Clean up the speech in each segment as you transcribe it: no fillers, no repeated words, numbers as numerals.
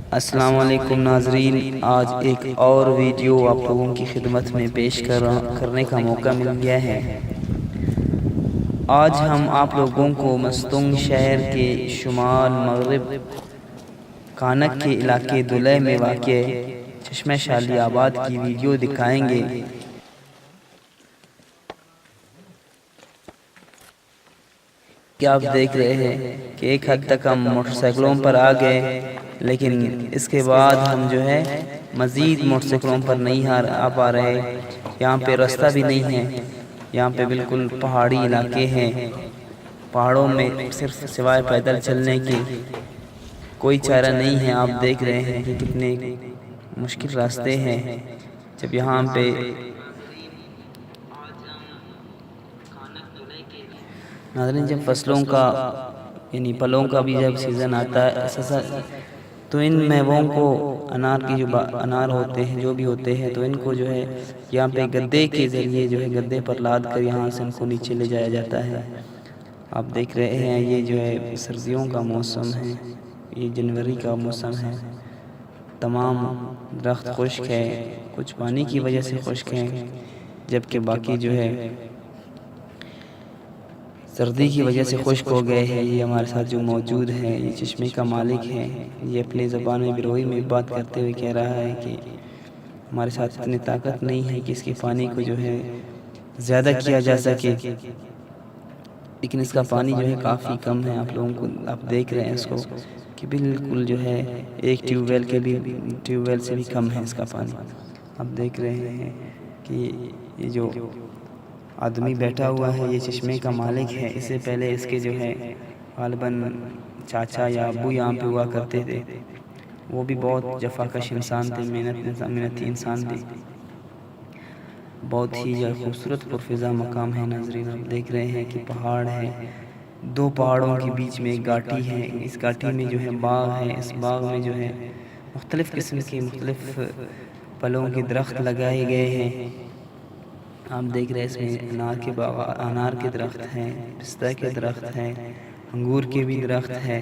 अस्सलाम वालेकुम नाजरीन, आज एक और वीडियो आप लोगों की खिदमत में पेश करने का मौका मिल गया है। आज हम आप लोगों को मस्तंग शहर के शुमाल मगरिब कानक के इलाके दुलह में वाक़ चश्मे शाली आबाद की वीडियो दिखाएंगे। क्या आप देख रहे हैं कि एक हद तक हम मोटरसाइकिलों पर आ गए, लेकिन इसके बाद हम जो है मज़ीद मोटरसाइकिलों पर नहीं आ पा रहे। यहाँ पे रास्ता भी नहीं है, यहाँ पे बिल्कुल पहाड़ी इलाके हैं। पहाड़ों में सिर्फ सिवाय पैदल चलने के कोई चारा नहीं है। आप देख रहे हैं कि कितने मुश्किल रास्ते हैं। जब यहाँ पे नाज़रीन, जब फसलों का यानी फलों का भी जब सीज़न आता है तो इन मेवों को अनार की जो अनार होते हैं, जो भी होते हैं, तो इनको जो है यहाँ पे गद्दे के ज़रिए जो है गद्दे पर लाद कर यहाँ से इनको नीचे ले जाया जाता है। आप देख रहे हैं ये जो है सर्दियों का मौसम है, ये जनवरी का मौसम है। तमाम दरख्त खुश्क है, कुछ पानी की वजह से खुश्क हैं, जबकि बाकी जो है सर्दी की वजह से खुश्क हो गए हैं। ये हमारे साथ जो मौजूद है, ये चश्मे का मालिक है। ये अपनी ज़बान में बिरोई में बात करते हुए कह रहा है कि हमारे साथ इतनी ताकत नहीं है कि इसके पानी को जो है ज़्यादा किया जा सके, लेकिन इसका पानी जो है काफ़ी कम है। आप लोगों को आप देख रहे हैं इसको कि बिल्कुल जो है एक ट्यूबवेल से भी कम है इसका पानी। आप देख रहे हैं कि ये जो आदमी बैठा हुआ है ये चश्मे का मालिक है। इससे पहले इसके जो है गालिबन चाचा या अब्बू यहाँ पे हुआ करते थे। वो भी बहुत जफाकश इंसान थे, मेहनती इंसान थे। बहुत ही जो खूबसूरत पुरफिज़ा मकाम है। नाज़रीन, आप देख रहे हैं कि पहाड़ है, दो पहाड़ों के बीच में एक घाटी है। इस घाटी में जो है बाग है। इस बाग में जो है मुख्तलिफ़ किस्म के मुख्तलिफ़ फलों के दरख्त लगाए गए हैं। आप देख रहे हैं इसमें अनार के दरख्त हैं, पिस्ता के दरख्त हैं, अंगूर के भी दरख्त है।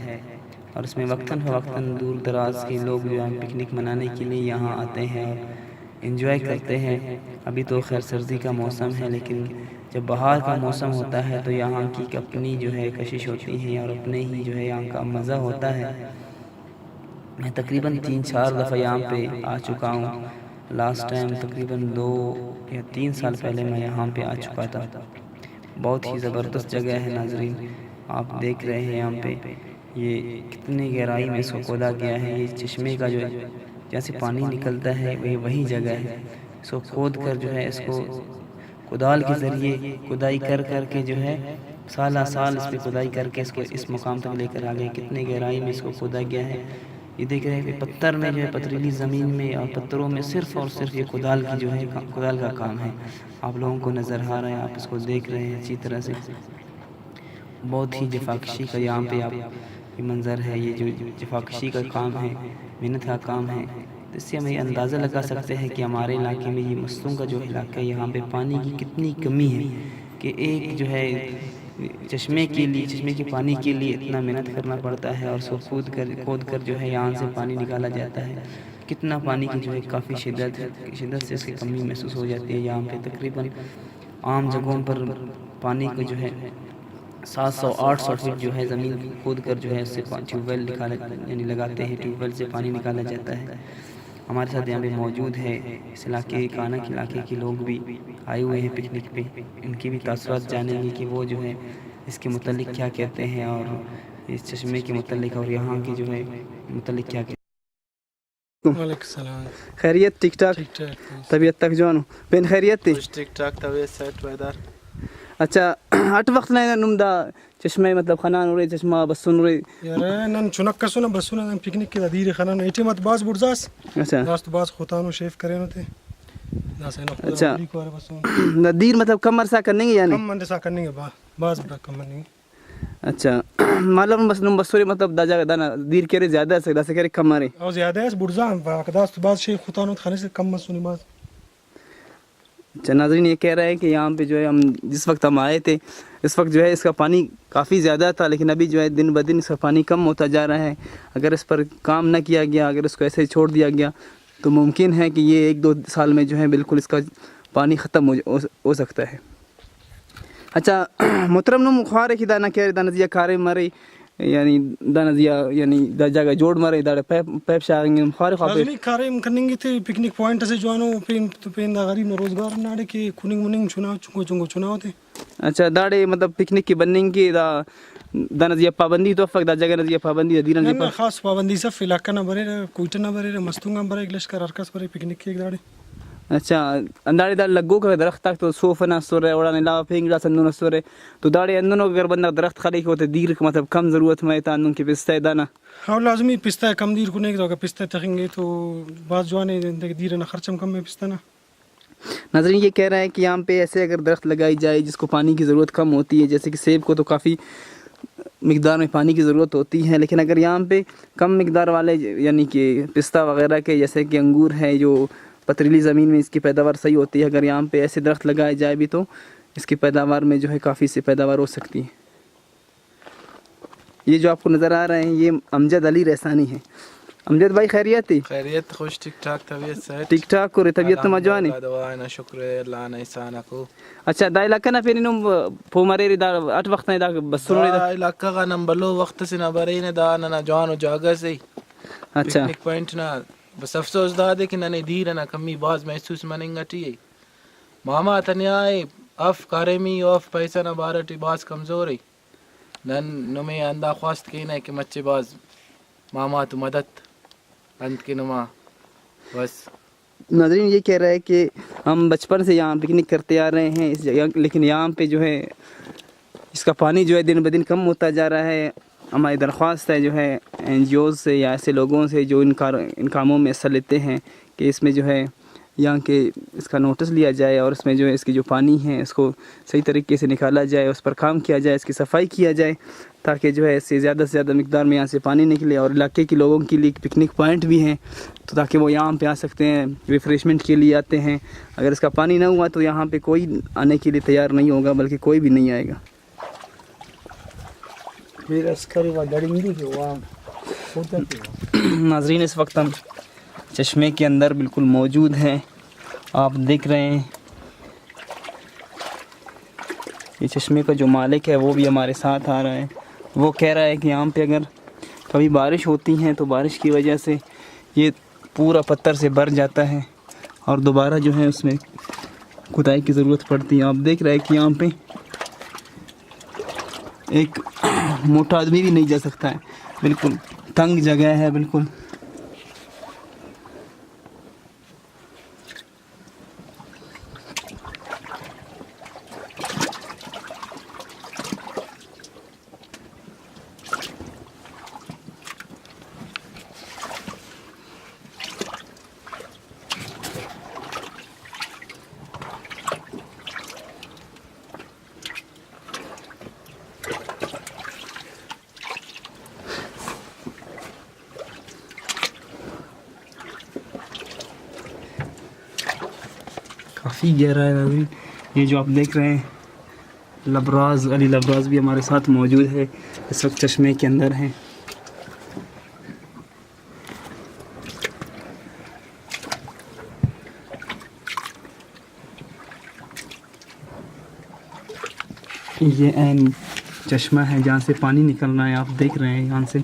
और इसमें वक्तन फ़वक्तन दूर दराज के लोग जो है पिकनिक मनाने के लिए यहाँ आते हैं और एंजॉय करते हैं। अभी तो खैर सर्दी का मौसम है, लेकिन जब बहार का मौसम होता है तो यहाँ की अपनी जो है कशिश होती है और अपने ही जो है यहाँ का मज़ा होता है। मैं तकरीबन 3-4 दफ़ा यहाँ पे आ चुका हूँ। लास्ट टाइम तकरीबन 2 या 3 साल पहले मैं यहाँ पे आ चुका था। बहुत ही ज़बरदस्त जगह है। नाज़रीन, आप देख रहे हैं यहाँ पे ये कितनी गहराई में इसको खोदा गया है। ये चश्मे का जो जहाँ से पानी निकलता है वही जगह है। इसको खोद कर जो है इसको कुदाल के ज़रिए खुदाई कर के जो है साल इस पर खुदाई करके इसको इस मुकाम तक लेकर आ गए। कितनी गहराई में इसको खोदा गया है। ये देख रहे हैं कि पत्थर में जो है पथरीली ज़मीन में और पत्थरों में सिर्फ़ और सिर्फ ये कुदाल की जो है कुदाल का काम है। आप लोगों को नज़र आ रहा है, आप इसको देख रहे हैं अच्छी तरह से। बहुत ही जफाकशी का यहाँ पे आप ये मंज़र है। ये जो जफाकशी का काम है, मेहनत का काम है, तो इससे हम ये अंदाज़ा लगा सकते हैं कि हमारे इलाके में ये मस्तूंग का जो इलाका है यहाँ पे पानी की कितनी कमी है कि एक जो है चश्मे के पानी के लिए इतना मेहनत करना पड़ता है और उसको खोद कर जो है यहाँ से पानी निकाला जाता है। कितना पानी की जो है काफ़ी शिद्दत से इसकी कमी महसूस हो जाती है। यहाँ पे तकरीबन आम जगहों पर पानी को जो है 700-800 फीट जो है ज़मीन खोद कर जो है उससे ट्यूबवेल यानी लगाते हैं, ट्यूबवेल से पानी निकाला जाता है। हमारे साथ यहाँ पे मौजूद है इस इलाके कानक इलाके के लोग भी आए हुए हैं पिकनिक पे। इनकी भी तासुरात जानेंगे कि वो जो है इसके मुतल्लिक क्या कहते हैं और इस चश्मे के मुतल्लिक और यहाँ के जो है मुतल्लिक क्या कहते हैं। वालेकुम सलाम। खैरियत? ठीक ठाक तबीयत तक जो बेन खैरियत थी? ठीक ठाक तबीयत सेट वेदर। अच्छा, हट वक्त नहीं नुमदा चश्मे मतलब खनान उरे चश्मा बसुन उरे यार नन चुनक कसुना बसुना पिकनिक के दीर खनान एटे मत बाज बुरजास। अच्छा, लास्ट बाज खुतानो शेफ करे नते नासे न। अच्छा, नदीर मतलब कम मरसा करने यानी कम मन सा करने बाज बड़ा कम नहीं। अच्छा, मालूम बस नुम बसुरे मतलब दाजा दाना दीर करे ज्यादा से दासे करे कम मारे और ज्यादा है बुरजा वाकदास बाज शेफ खुतानो खाने से कम मसुनी बाज अच्छा नाज़रीन, ये कह रहे हैं कि यहाँ पे जो है हम जिस वक्त हम आए थे इस वक्त जो है इसका पानी काफ़ी ज़्यादा था, लेकिन अभी जो है दिन ब दिन इसका पानी कम होता जा रहा है। अगर इस पर काम न किया गया, अगर इसको ऐसे ही छोड़ दिया गया तो मुमकिन है कि ये 1-2 साल में जो है बिल्कुल इसका पानी ख़त्म हो सकता है। अच्छा मोहतरम नुम ख्वार की दाना क्या दाना दिया खारे मारे यानी दाना दिया यानी दा जगह जोड़ मारे दाड़े पैप शाएंगे ख्वार ख्वार लाजमी खारे करनेंगे थे पिकनिक पॉइंट से जवानो पेन तो पेन दा गरीब रोजगार नाड़े के कुनिंग मुनिंग चुनाव चुंगो चुनाव थे। अच्छा दाड़े मतलब पिकनिक की बनने की दाना दिया पाबंदी तो फक दा जगह दिया पाबंदी दीना जी ना खास पाबंदी सब इलाका ना भरे कोईटा ना भरे मस्तूंगा भरे लश्कर अरकस भरे पिकनिक के एक दाड़े। अच्छा अंदाड़े दाड़ लगो का दरख्त तक तो सोफा ना सो रहे उड़ाने लावा फेंगड़ा संदू ना सो रहे तो दाड़े अंदनो अगर बंदा दरख्त खड़ी होते दीर मतलब कम ज़रूरत में तानून के पिस्ता है दाना हाँ लाजमी पिस्ता है कम दीर को नहीं पिस्ता तखेंगे तो बात जवाने दीर ना खर्चम कम में पिस्ता ना। नाज़रीन ये कह रहा है कि यहाँ पे ऐसे अगर दरख्त लगाई जाए जिसको पानी की ज़रूरत कम होती है, जैसे कि सेब को तो काफ़ी मिकदार में पानी की ज़रूरत होती है, लेकिन अगर यहाँ पे कम मिकदार वाले यानी कि पिस्ता वगैरह के जैसे कि अंगूर है जो पथरीली ज़मीन में इसकी पैदावार सही होती है, अगर यहाँ पे ऐसे दरख्त लगाए जाए भी तो इसकी पैदावार में जो है काफ़ी सी पैदावार हो सकती है। ये जो आपको नज़र आ रहे हैं ये अमजद अली रहसानी है। अमजद भाई खैरियत थी? खैरियत खुश ठीक ठाक तबीयत से ठीक ठाक को तबीयत तो मजवानी दवा ना शुक्र अल्लाह ना इंसान को। अच्छा दा इलाका ना पेनी नो फोमारे दा 8 वक्त ना दा बस सुनो दा इलाका का नंबर लो वक्त से ना बरे ने दा ना जवान जागा से अच्छा पिकनिक पॉइंट ना बस अफसोस दा दे कि ना धीर ना कमी बाज महसूस मनेंगा टी मामा तन्याय अफ कारेमी ऑफ पैसा ना बारटी बाज कमजोर है नन नुमे अंदा ख्वास्त के ना कि मच्चे बाज मामा तो मदद अंत के नुमा बस। नाज़रीन ये कह रहा है कि हम बचपन से यहाँ पिकनिक करते आ रहे हैं इस जगह, लेकिन यहाँ पे जो है इसका पानी जो है दिन ब दिन कम होता जा रहा है। हमारी दरख्वास्त है जो है NGOs से या ऐसे लोगों से जो इन कामों में हिस्सा लेते हैं कि इसमें जो है यहाँ के इसका नोटिस लिया जाए और इसमें जो है इसकी जो पानी है इसको सही तरीके से निकाला जाए, उस पर काम किया जाए, इसकी सफाई किया जाए ताकि जो है इससे ज़्यादा मिकदार में यहाँ से पानी निकले और इलाके के लोगों के लिए पिकनिक पॉइंट भी हैं तो ताकि वो यहाँ पे आ सकते हैं, रिफ़्रेशमेंट के लिए आते हैं। अगर इसका पानी ना हुआ तो यहाँ पे कोई आने के लिए तैयार नहीं होगा, बल्कि कोई भी नहीं आएगा। नाज़रीन इस वक्त हम चश्मे के अंदर बिल्कुल मौजूद हैं, आप देख रहे हैं ये चश्मे का जो मालिक है वो भी हमारे साथ आ रहा है। वो कह रहा है कि यहाँ पे अगर कभी बारिश होती है तो बारिश की वजह से ये पूरा पत्थर से भर जाता है और दोबारा जो है उसमें खुदाई की ज़रूरत पड़ती है। आप देख रहे हैं कि यहाँ पे एक मोटा आदमी भी नहीं जा सकता है, बिल्कुल तंग जगह है बिल्कुल। काफ़ी गहरा है नाज़रीन। ये जो आप देख रहे हैं लबराज अली लबराज भी हमारे साथ मौजूद है, इस वक्त चश्मे के अंदर हैं। ये ऐन चश्मा है जहाँ से पानी निकलना है, आप देख रहे हैं यहाँ से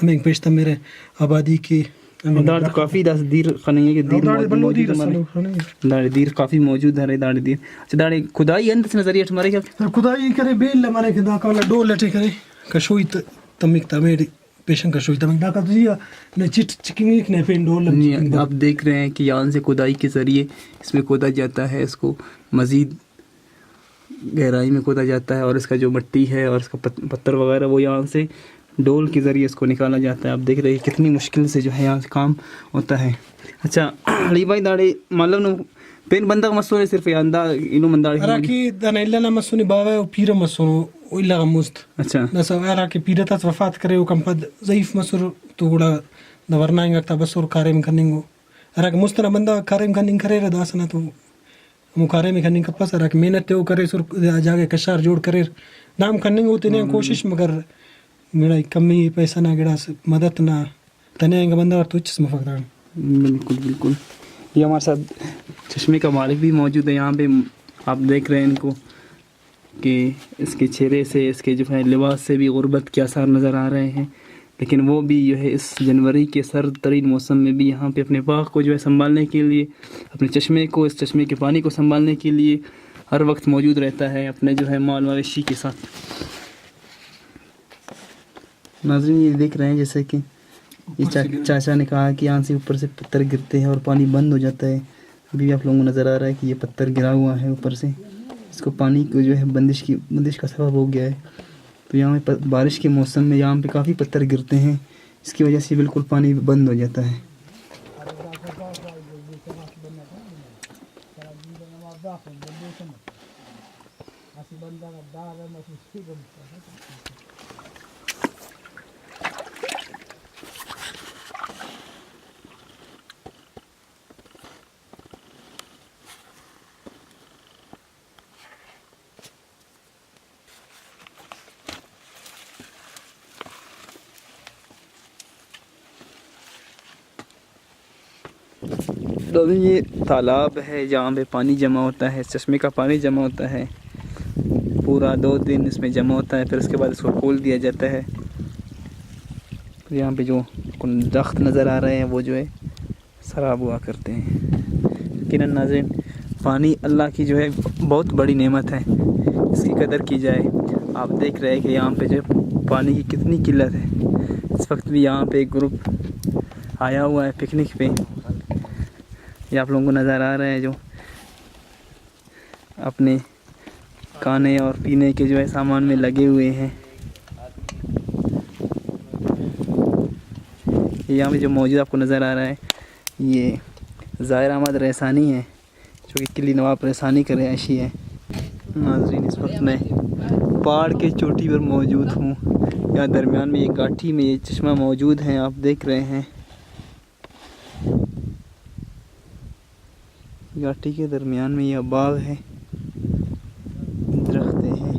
हमें पेश तम मेरे आबादी की दाड़ तो काफ़ी दस दीर खनेंगे कि दीर मौजूद हमारे दाड़ दीर काफ़ी मौजूद है दाड़ दीर। अच्छा दाड़ खुदाई अंदर से नजरिया हमारे क्या खुदाई करे बेल हमारे के दा का डो लटे करे कशोई तमिक तमेरी पेशेंट कशोई तमिक दा का तुझिया ने चिट चिकिंग ने पेन डो लम। आप देख रहे हैं कि यहाँ से खुदाई के ज़रिए इसमें खोदा जाता है, इसको मज़ीद गहराई में खोदा जाता है और इसका जो मिट्टी है और इसका पत्थर वगैरह वो यहाँ से डोल के ज़रिए इसको निकाला जाता है। आप देख रहे हैं कितनी मुश्किल से जो है यहाँ से काम होता है। अच्छा अली भाई दाड़े मालूम नो पेन बंदा मसो सिर्फ अंदा इनो मंदाड़ी अराकी दनैला ना मसुनी बावे ओ पीर मसुनो ओ इला मुस्त अच्छा नसा अराकी पीर ता वफात करे ओ कंपद ज़ईफ मसुर तो गुड़ा दवरनांग का बसुर कारेम कनिंगो अराक मुस्तना बंदा कारेम कनिंग करे रे दासना तो मुकारे में कनिंग कपस अराक मेहनत ते करे सुर जागे कशार जोड़ करे नाम कनिंग होते ने कोशिश मगर मेरा कमी पैसा ना गिड़ा मदद ना तने बंदा और तुझ मफकदा। बिल्कुल बिल्कुल। ये हमारे साथ चश्मे का मालिक भी मौजूद है यहाँ पे। आप देख रहे हैं इनको कि इसके चेहरे से इसके जो है लिबास से भी गुर्बत के आसार नज़र आ रहे हैं, लेकिन वो भी जो है इस जनवरी के सर्द तरीन मौसम में भी यहाँ पे अपने बाग को जो है संभालने के लिए, अपने चश्मे को, इस चश्मे के पानी को संभालने के लिए हर वक्त मौजूद रहता है अपने जो है माल मवेशी के साथ। नाज़रीन ये देख रहे हैं जैसे कि ये चाचा ने कहा कि यहाँ से ऊपर से पत्थर गिरते हैं और पानी बंद हो जाता है। अभी आप लोगों को नज़र आ रहा है कि ये पत्थर गिरा हुआ है ऊपर से, इसको पानी को जो है बंदिश का सबब हो गया है। तो यहाँ पे बारिश के मौसम में यहाँ पे काफ़ी पत्थर गिरते हैं, इसकी वजह से बिल्कुल पानी बंद हो जाता है। तो ये तालाब है जहाँ पे पानी जमा होता है, चश्मे का पानी जमा होता है, पूरा 2 दिन इसमें जमा होता है, फिर उसके बाद इसको खोल दिया जाता है। यहाँ पे जो दरख्त नज़र आ रहे हैं वो जो है शराब हुआ करते हैं। यकीनन नाज़रीन पानी अल्लाह की जो है बहुत बड़ी नेमत है, इसकी कदर की जाए। आप देख रहे हैं कि यहाँ पे जो पानी की कितनी किल्लत है। इस वक्त भी यहाँ पे एक ग्रुप आया हुआ है पिकनिक पे, ये आप लोगों को नज़र आ रहा है जो अपने खाने और पीने के जो है सामान में लगे हुए हैं। यहाँ पे जो मौजूद आपको नज़र आ रहा है ये ज़ाहिर अहमद रहसानी है जो कि किली नवाब रहसानी का रहायशी है। नाज़रीन इस वक्त मैं पहाड़ के चोटी पर मौजूद हूँ, यहाँ दरमियान में ये गाठी में ये चश्मा मौजूद है, आप देख रहे हैं। घाटी के दरमियान में यह बाग है, दरख्तें हैं।